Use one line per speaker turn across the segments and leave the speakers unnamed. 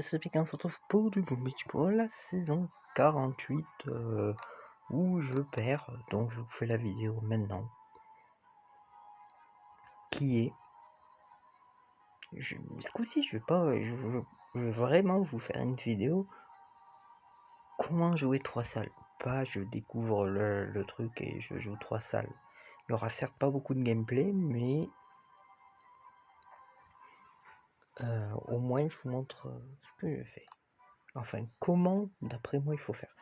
c'est bien qu'on se retrouve pour du Boom Beach pour la saison 48 où je perds, donc je vous fais la vidéo maintenant. Qui est... ce coup-ci je vais pas... Je veux vraiment vous faire une vidéo comment jouer 3 salles. Pas je découvre le truc et je joue 3 salles. Il y aura certes pas beaucoup de gameplay, mais au moins je vous montre ce que je fais. Enfin, comment d'après moi il faut faire.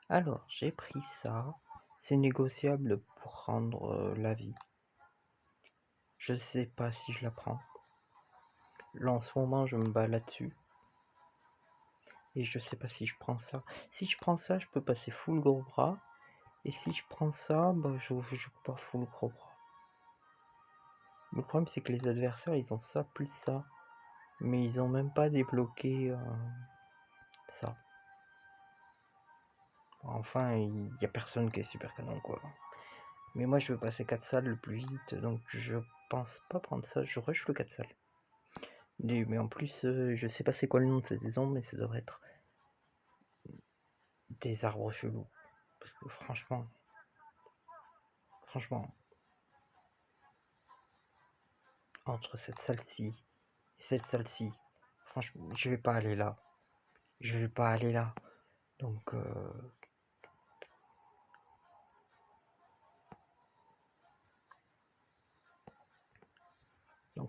Alors, j'ai pris ça. C'est négociable pour rendre la vie. Je sais pas si je la prends. Là, en ce moment, je me bats là-dessus. Et je sais pas si je prends ça. Si je prends ça, je peux passer full gros bras. Et si je prends ça, bah, je peux pas full gros bras. Le problème, c'est que les adversaires, ils ont ça plus ça. Mais ils ont même pas débloqué ça. Enfin, il y a personne qui est super canon, quoi. Mais moi, je veux passer 4 salles le plus vite. Donc, je pense pas prendre ça. Je rush le 4 salles. Mais en plus, je sais pas c'est quoi le nom de cette saison, mais ça devrait être des arbres chelous. Parce que franchement, entre cette salle-ci et cette salle-ci, franchement, je vais pas aller là. Je vais pas aller là. Donc,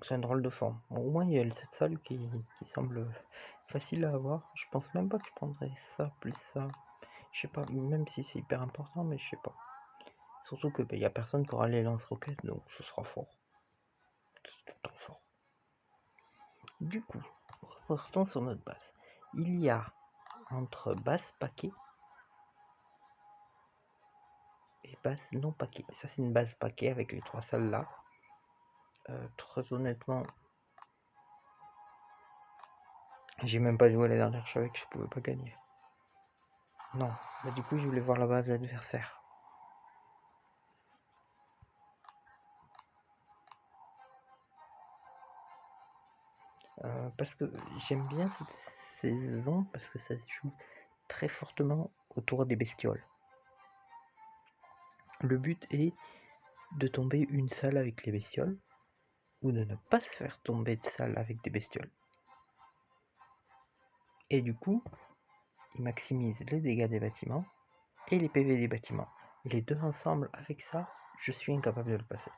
c'est un drôle de forme. Bon, au moins, il y a cette salle qui semble facile à avoir. Je pense même pas que je prendrais ça plus ça. Je sais pas, même si c'est hyper important, mais je sais pas. Surtout que y a personne qui aura les lance-roquettes, donc ce sera fort. C'est tout le temps fort. Du coup, repartons sur notre base. Il y a entre base paquet et base non paquet. Ça, c'est une base paquet avec les 3 salles là. Très honnêtement, j'ai même pas joué la dernière, je savais que je pouvais pas gagner. Non, bah du coup, je voulais voir la base adversaire. Parce que j'aime bien cette saison parce que ça se joue très fortement autour des bestioles. Le but est de tomber une salle avec les bestioles ou de ne pas se faire tomber de salle avec des bestioles. Et du coup, il maximise les dégâts des bâtiments et les PV des bâtiments. Les deux ensemble, avec ça, je suis incapable de le passer.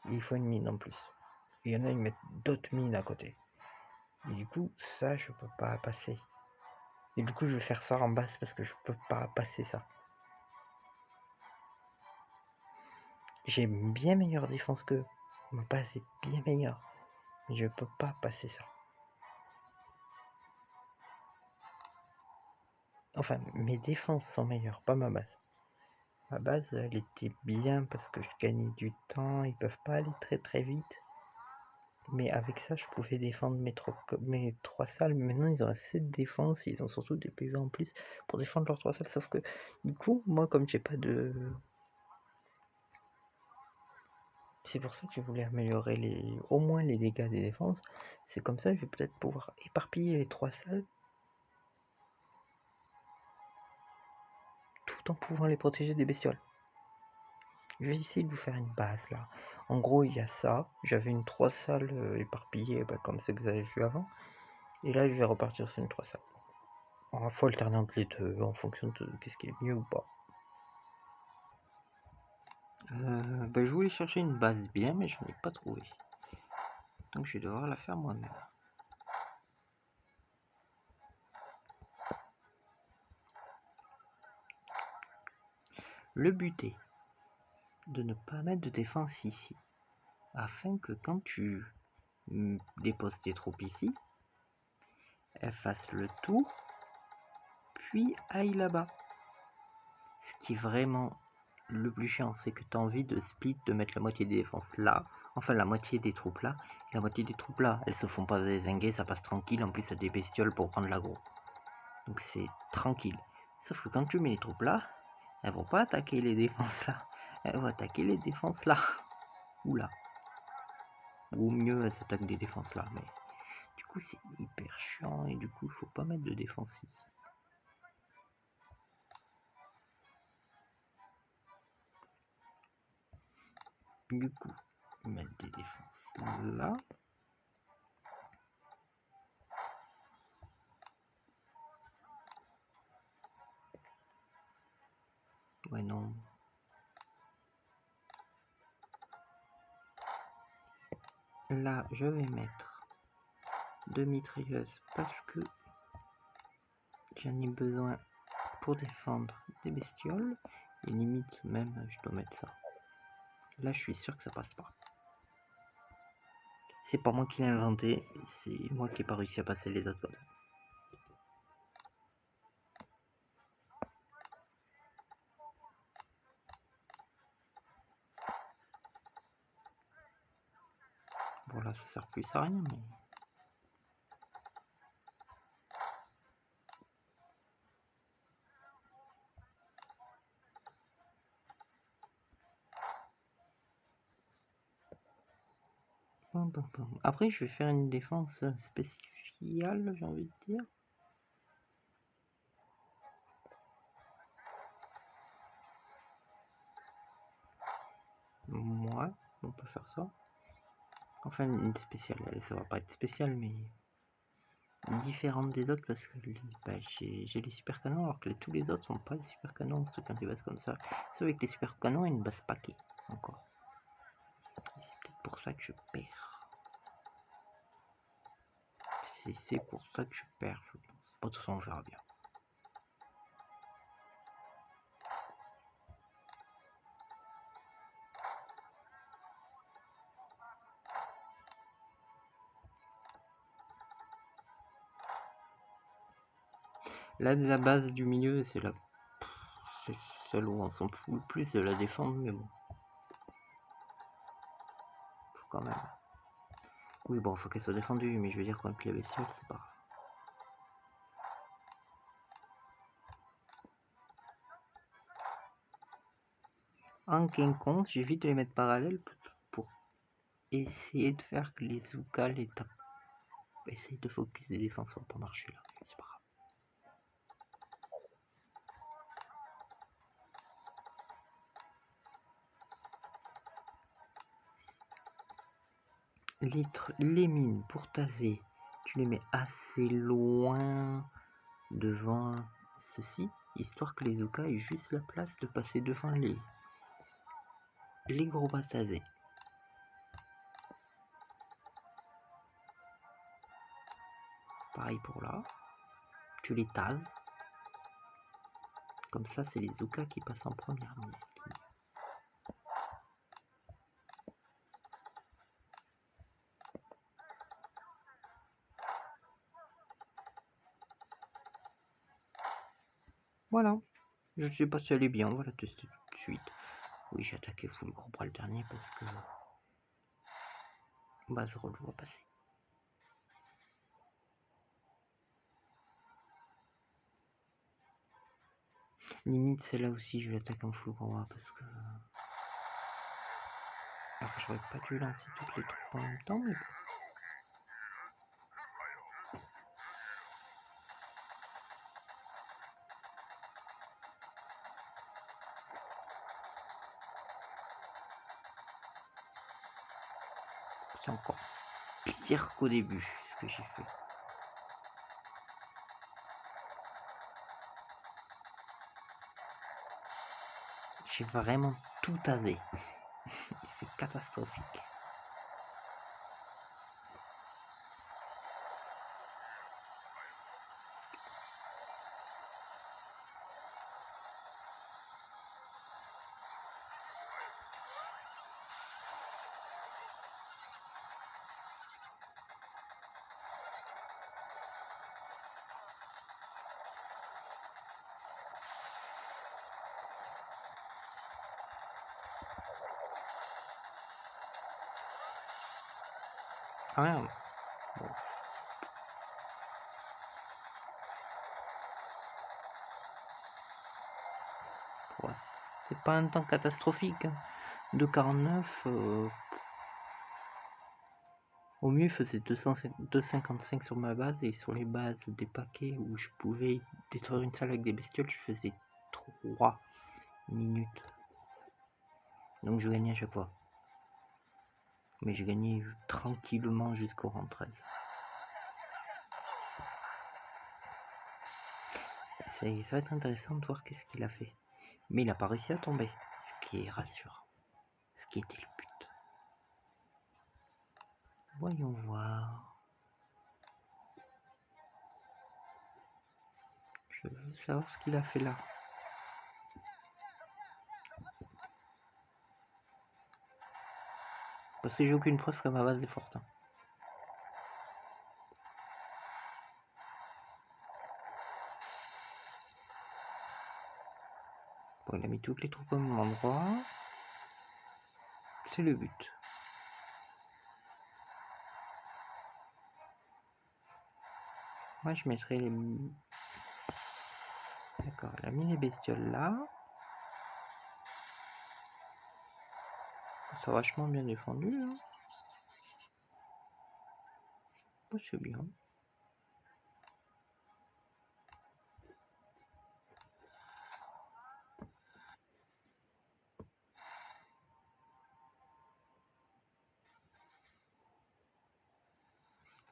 Il faut une mine en plus. Il y en a, ils mettent d'autres mines à côté. Et du coup, ça, je peux pas passer. Et du coup, je vais faire ça en basse parce que je peux pas passer ça. J'ai bien meilleure défense qu'eux. Ma base est bien meilleure. Mais je peux pas passer ça. Enfin, mes défenses sont meilleures, pas ma base. Ma base, elle était bien parce que je gagnais du temps. Ils peuvent pas aller très très vite. Mais avec ça, je pouvais défendre mes 3 salles. Mais maintenant, ils ont assez de défense. Ils ont surtout des PV en plus pour défendre leurs 3 salles. Sauf que, du coup, moi, comme j'ai pas de... C'est pour ça que je voulais améliorer au moins les dégâts des défenses. C'est comme ça que je vais peut-être pouvoir éparpiller les 3 salles tout en pouvant les protéger des bestioles. Je vais essayer de vous faire une base là. En gros, il y a ça. J'avais une 3 salles éparpillées comme ce que vous avez vu avant. Et là, je vais repartir sur une 3 salles. Il faut alterner entre les deux en fonction de qu'est-ce qui est mieux ou pas. Je voulais chercher une base bien, mais je n'en ai pas trouvé. Donc je vais devoir la faire moi-même. Le but est de ne pas mettre de défense ici, afin que quand tu déposes tes troupes ici, elles fassent le tour, puis aillent là-bas. Ce qui est vraiment le plus chiant, c'est que tu as envie de split, de mettre la moitié des défenses là, enfin la moitié des troupes là, et la moitié des troupes là. Elles se font pas dézinguer, ça passe tranquille, en plus il y a des bestioles pour prendre l'aggro. Donc c'est tranquille. Sauf que quand tu mets les troupes là, elles vont pas attaquer les défenses là, elles vont attaquer les défenses là, ou là. Ou mieux, elles attaquent des défenses là, mais du coup c'est hyper chiant et du coup il faut pas mettre de défense ici. Du coup, mettre des défenses là. Ouais non. Là je vais mettre 2 mitrailleuses parce que j'en ai besoin pour défendre des bestioles. Et limite même je dois mettre ça. Là je suis sûr que ça passe pas. C'est pas moi qui l'ai inventé, c'est moi qui n'ai pas réussi à passer les autres comme ça. Bon là ça sert plus à rien mais... Après je vais faire une défense spéciale, j'ai envie de dire. Ouais, on peut faire ça. Enfin une spéciale, allez, ça va pas être spécial mais différente des autres parce que bah, j'ai les super canons alors que tous les autres sont pas des super canons, ceux qui ont des bases comme ça. Ceux avec les super canons et une base paquet encore. C'est peut-être pour ça que je perds. C'est pour ça que je perds, je pense. Bon, de toute façon on verra bien. Là, de la base du milieu, c'est celle où on s'en fout le plus de la défendre, mais bon. Faut quand même. Oui, bon, faut qu'elle soit défendue, mais je veux dire, contre les bestioles, c'est pas. En quinconce, j'évite de les mettre parallèles pour essayer de faire que les Zouka les tapent. Essaye de focus des défenses, ça va pas marcher là, c'est pas grave. Les mines pour taser, tu les mets assez loin devant ceci, histoire que les Zouka aient juste la place de passer devant les gros bas tasés. Pareil pour là, tu les tases. Comme ça, c'est les Zouka qui passent en première ligne. Voilà. Je sais pas si elle est bien, on va la tester tout de suite. Oui, j'ai attaqué full gros bras le dernier parce que base roll va passer. Limite, celle-là aussi, je vais attaquer en full gros bras parce que... Alors, j'aurais pas dû lancer toutes les troupes en même temps, mais bon. C'est encore pire qu'au début, ce que j'ai fait. J'ai vraiment tout tasé. C'est catastrophique. Ah ouais, bon. Ouais, c'est pas un temps catastrophique. Hein. 2,49. Au mieux, il faisait 255 sur ma base, et sur les bases des paquets où je pouvais détruire une salle avec des bestioles, je faisais 3 minutes. Donc je gagnais à chaque fois. Mais j'ai gagné tranquillement jusqu'au rang 13. Ça va être intéressant de voir qu'est-ce qu'il a fait. Mais il n'a pas réussi à tomber, ce qui est rassurant. Ce qui était le but. Voyons voir. Je veux savoir ce qu'il a fait là. Parce que j'ai aucune preuve que ma base est forte. Bon, il a mis toutes les troupes au même endroit. C'est le but. Moi, je mettrais les... D'accord, il a mis les bestioles là. Ça a vachement bien défendu. Hein. Oh, c'est bien.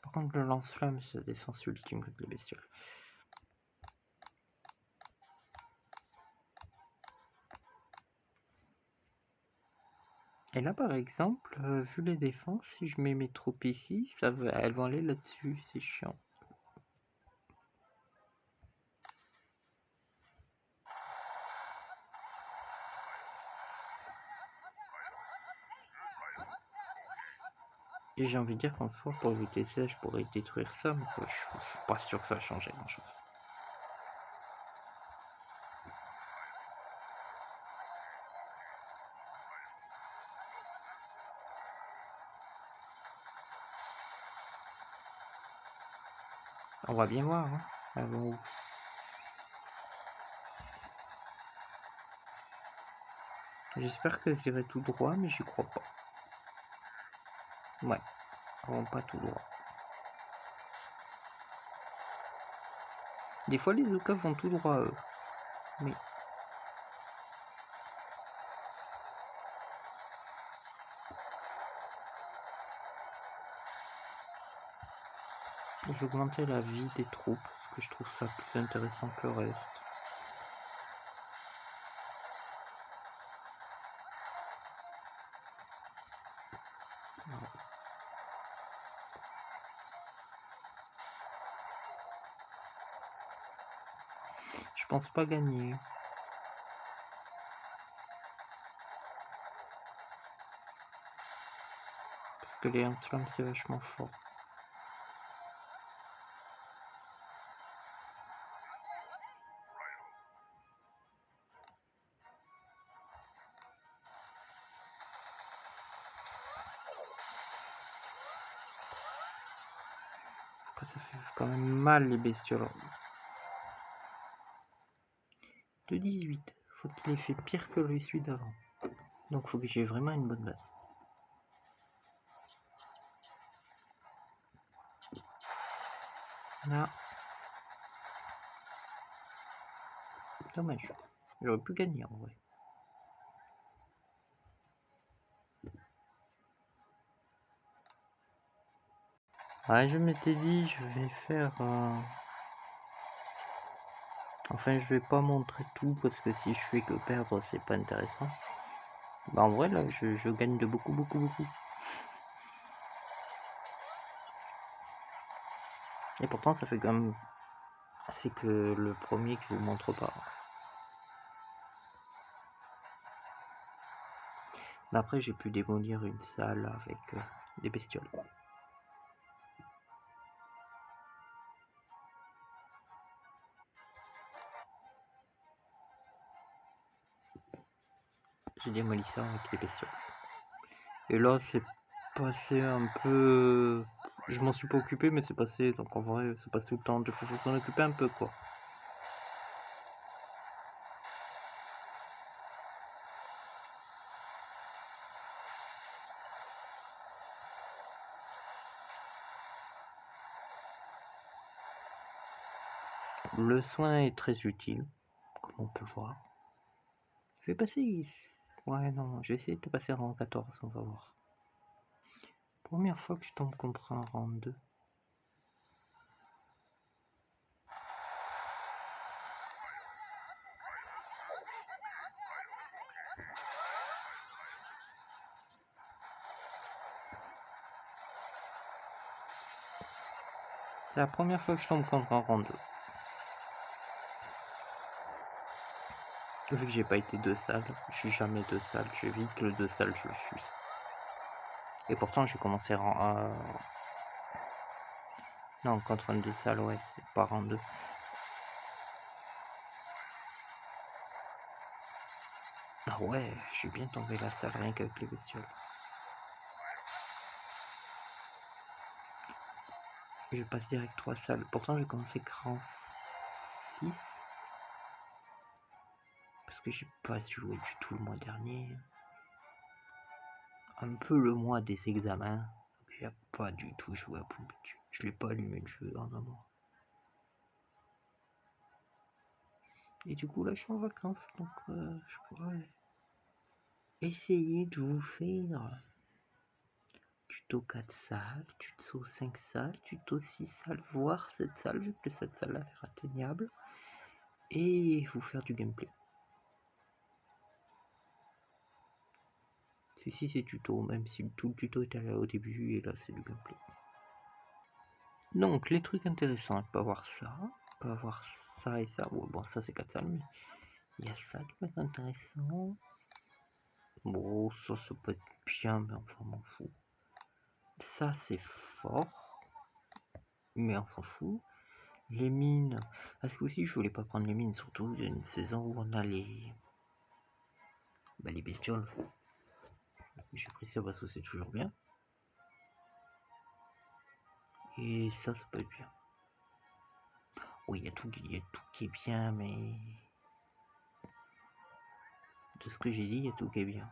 Par contre, le lance-flamme, c'est la défense ultime contre les bestioles. Et là, par exemple, vu les défenses, si je mets mes troupes ici, elles vont aller là-dessus, c'est chiant. Et j'ai envie de dire qu'en soi, pour éviter ça, je pourrais détruire ça, mais ça, je suis pas sûr que ça change grand-chose. On va bien voir, hein. Avant. J'espère que j'irai tout droit, mais j'y crois pas. Ouais, vraiment pas tout droit. Des fois, les Oka vont tout droit, eux. Mais... j'ai augmenté la vie des troupes, parce que je trouve ça plus intéressant que le reste. Voilà. Je pense pas gagner. Parce que les Anslams, c'est vachement fort. Après, ça fait quand même mal, les bestioles. De 18. Faut qu'il ait fait pire que celui d'avant. Donc faut que j'ai vraiment une bonne base. Là. Dommage. J'aurais pu gagner en vrai. Ouais, je m'étais dit, je vais faire... Enfin, je vais pas montrer tout, parce que si je fais que perdre, c'est pas intéressant. Bah en vrai, là, je gagne de beaucoup. Et pourtant, ça fait quand même... C'est que le premier que je vous montre pas. Mais après, j'ai pu démolir une salle avec des bestioles. J'ai démoli ça avec les bestioles. Et là, c'est passé un peu... Je m'en suis pas occupé, mais c'est passé. Donc en vrai, c'est passé tout le temps. Il faut s'en occuper un peu, quoi. Le soin est très utile, comme on peut voir. Je vais passer... Ouais, non, je vais essayer de te passer rang 14, on va voir. Première fois que je tombe contre un rang 2. C'est la première fois que je tombe contre un rang 2. Vu que j'ai pas été 2 salles, je suis jamais 2 salles, j'évite le 2 salles, je le suis. Et pourtant j'ai commencé rang 1... Non, contre un 2 salles, ouais, c'est pas rang 2. Ah ouais, je suis bien tombé la salle rien qu'avec les bestioles. Je passe direct 3 salles. Pourtant j'ai commencé rang 6. Parce que j'ai pas joué du tout le mois dernier. Un peu le mois des examens. J'ai pas du tout joué à Pompidou. Je l'ai pas allumé le jeu en un mois. Et du coup là je suis en vacances, donc je pourrais essayer de vous faire tuto 4 salles, tuto 5 salles, tuto 6 salles, voire 7 salles, vu que cette salle a l'air atteignable, et vous faire du gameplay. Ceci c'est tuto, même si tout le tuto était là au début, et là c'est du gameplay. Donc les trucs intéressants, on peut avoir ça, on peut avoir ça et ça. Bon, ça c'est 4 salles, mais il y a ça qui peut être intéressant. Bon, ça peut être bien, mais enfin on m'en fout. Ça c'est fort, mais on s'en fout. Les mines, parce que aussi je voulais pas prendre les mines, surtout il y a une saison où on a les bestioles. J'ai pris ça parce que c'est toujours bien. Et ça peut être bien. Oui, il y a tout qui est bien, mais de ce que j'ai dit, il y a tout qui est bien.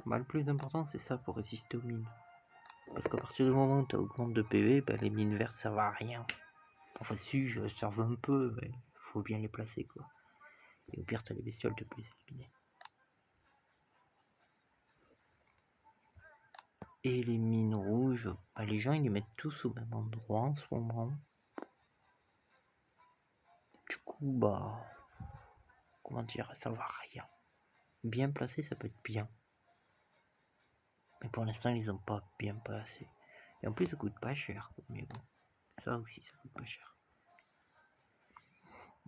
Le plus important c'est ça pour résister aux mines. Parce qu'à partir du moment où tu augmentes de PV, les mines vertes servent à rien. Enfin si, je servent un peu, mais faut bien les placer quoi. Et au pire t'as les bestioles, tu peux les éliminer. Et les mines rouges, les gens ils les mettent tous au même endroit en ce moment. Du coup comment dire, ça va rien. Bien placé ça peut être bien. Mais pour l'instant ils ont pas bien placé. Et en plus ça coûte pas cher. Mais bon, ça aussi ça coûte pas cher.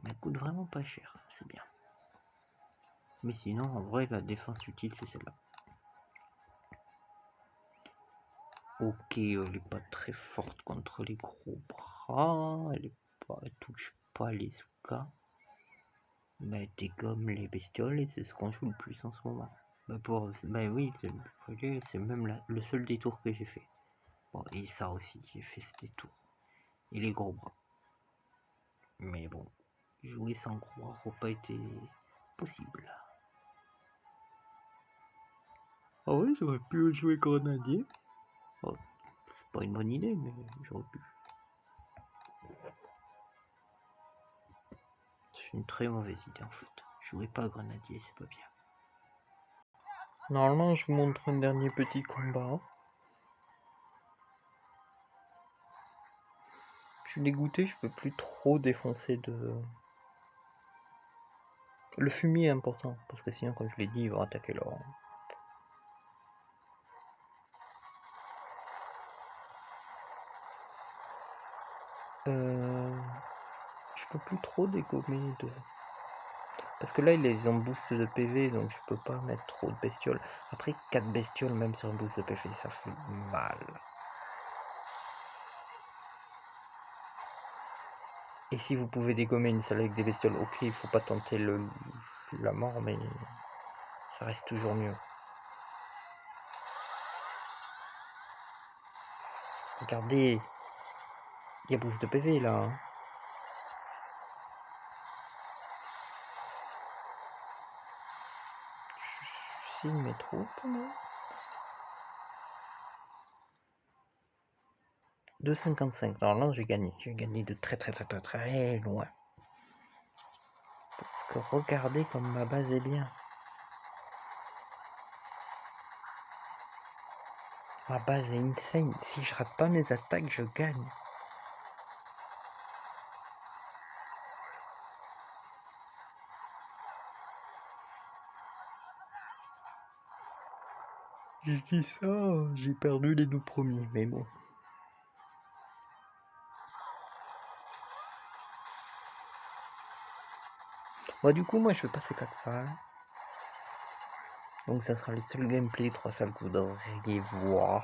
Mais ça coûte vraiment pas cher, c'est bien. Mais sinon en vrai la défense utile c'est celle-là. Ok, elle est pas très forte contre les gros bras, elle touche pas les soukas. Mais elle dégomme les bestioles et c'est ce qu'on joue le plus en ce moment. Oui, c'est même le seul détour que j'ai fait. Bon, et ça aussi, j'ai fait ce détour. Et les gros bras. Mais bon, jouer sans gros bras n'aurait pas été possible. Ah oui, j'aurais pu jouer grenadier. Oh, c'est pas une bonne idée, mais j'aurais pu. C'est une très mauvaise idée en fait. Jouer pas grenadier, c'est pas bien. Normalement, je vous montre un dernier petit combat. Je suis dégoûté, je peux plus trop défoncer de... Le fumier est important, parce que sinon, comme je l'ai dit, ils vont attaquer l'or. Je peux plus trop dégommer de... Parce que là, ils ont boost de PV, donc je peux pas mettre trop de bestioles. Après, 4 bestioles, même sur un boost de PV, ça fait mal. Et si vous pouvez dégommer une salle avec des bestioles, ok, il faut pas tenter la mort, mais ça reste toujours mieux. Regardez, il y a boost de PV là. Hein. Je signe mes troupes, moi. 2,55. Alors là, j'ai gagné. J'ai gagné de très loin. Parce que regardez comme ma base est bien. Ma base est insane. Si je rate pas mes attaques, je gagne. Je dis ça, j'ai perdu les 2 premiers, mais bon. Bon, du coup, moi, je vais passer 4 salles. Donc, ça sera les seuls gameplay 3 salles que vous devriez voir.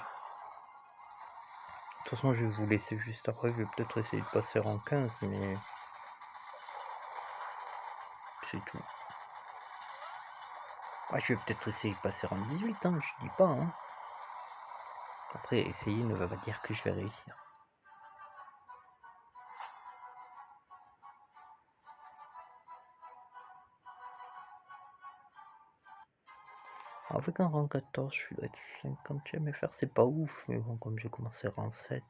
De toute façon, je vais vous laisser juste après. Je vais peut-être essayer de passer en 15, mais c'est tout. Ah, je vais peut-être essayer de passer en 18, hein, je dis pas. Hein. Après, essayer ne va pas dire que je vais réussir. Avec un rang 14, je dois être 50e FR, c'est pas ouf, mais bon, comme j'ai commencé rang 7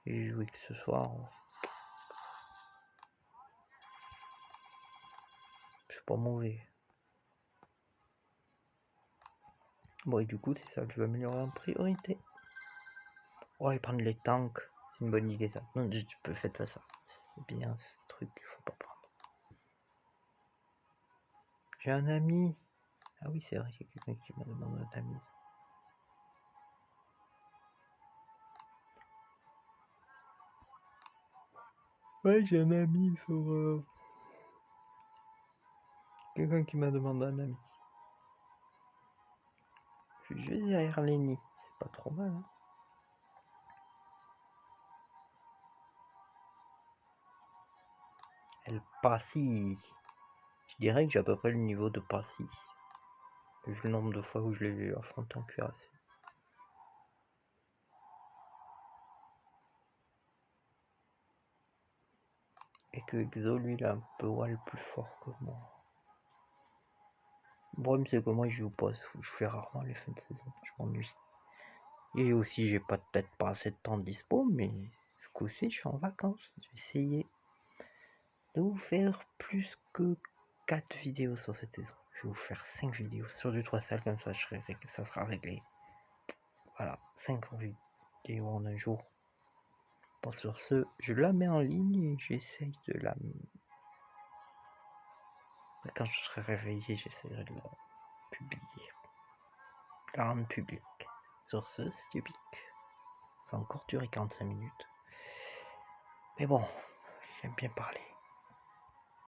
et joué que ce soir, c'est pas mauvais. Bon, et du coup, c'est ça que je vais améliorer en priorité. Ouais, prendre les tanks, c'est une bonne idée ça. Non, tu peux faire ça. C'est bien ce truc qu'il faut pas prendre. J'ai un ami. Ah oui, c'est vrai, il y a quelqu'un qui m'a demandé un ami. Ouais, j'ai un ami sur... Quelqu'un qui m'a demandé un ami. Je suis juste derrière Lenny. C'est pas trop mal, hein. Elle Passy. Je dirais que j'ai à peu près le niveau de Passy. Vu le nombre de fois où je l'ai vu affronter en cuirassé. Et que Exo, lui, il a un peu plus fort que moi. Le problème, c'est que moi, je joue pas. Je fais rarement les fins de saison. Je m'ennuie. Et aussi, j'ai peut-être pas assez de temps dispo, mais ce coup-ci, je suis en vacances. Je vais essayer de vous faire plus que 4 vidéos sur cette saison. Je vais vous faire 5 vidéos sur du 3 salles, comme ça, ça sera réglé. Voilà, 5 vidéos en un jour. Bon, sur ce, je la mets en ligne et j'essaye de la... Quand je serai réveillé, j'essaierai de la publier. La rendre publique. Sur ce, c'est Ubique. Ça va encore durer 45 minutes. Mais bon, j'aime bien parler.